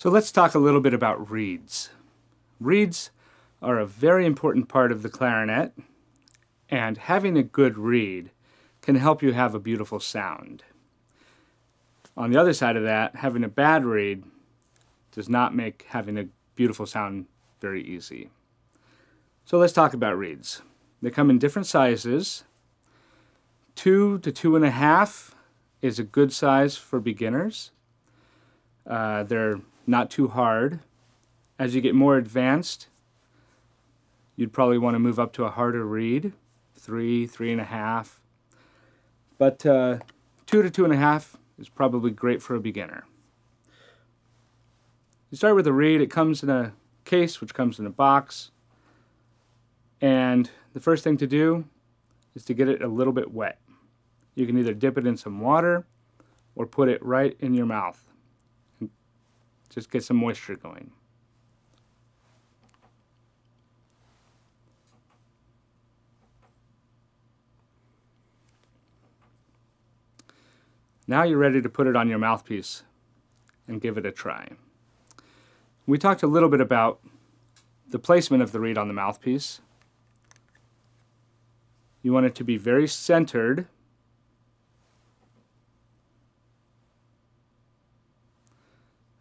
So let's talk a little bit about reeds. Reeds are a very important part of the clarinet, and having a good reed can help you have a beautiful sound. On the other side of that, having a bad reed does not make having a beautiful sound very easy. So let's talk about reeds. They come in different sizes. 2 to 2.5 is a good size for beginners. They're not too hard. As you get more advanced, you'd probably want to move up to a harder reed, 3, 3.5. But 2 to 2.5 is probably great for a beginner. You start with a reed. It comes in a case, which comes in a box. And the first thing to do is to get it a little bit wet. You can either dip it in some water or put it right in your mouth. Just get some moisture going. Now you're ready to put it on your mouthpiece and give it a try. We talked a little bit about the placement of the reed on the mouthpiece. You want it to be very centered.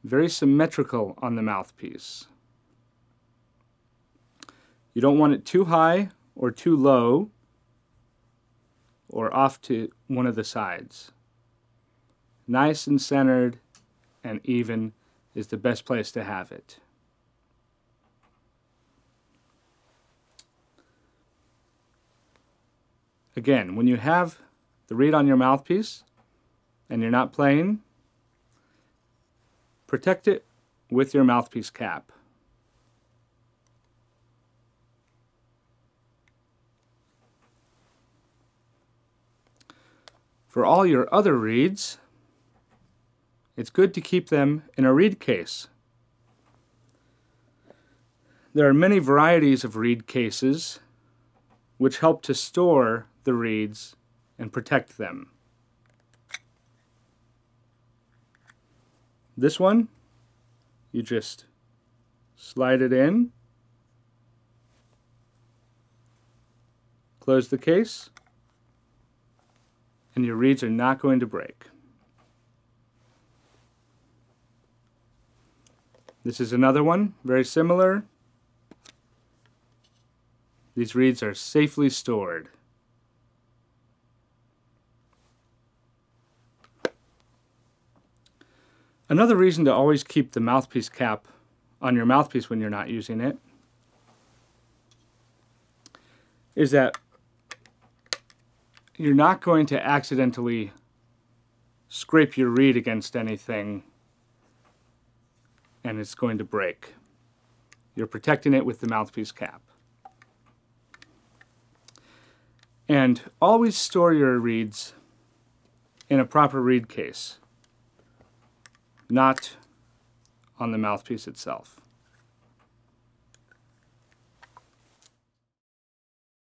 Very symmetrical on the mouthpiece. You don't want it too high or too low or off to one of the sides. Nice and centered and even is the best place to have it. Again, when you have the reed on your mouthpiece and you're not playing, protect it with your mouthpiece cap. For all your other reeds, it's good to keep them in a reed case. There are many varieties of reed cases which help to store the reeds and protect them. This one, you just slide it in, close the case, and your reeds are not going to break. This is another one, very similar. These reeds are safely stored. Another reason to always keep the mouthpiece cap on your mouthpiece when you're not using it is that you're not going to accidentally scrape your reed against anything and it's going to break. You're protecting it with the mouthpiece cap. And always store your reeds in a proper reed case, not on the mouthpiece itself.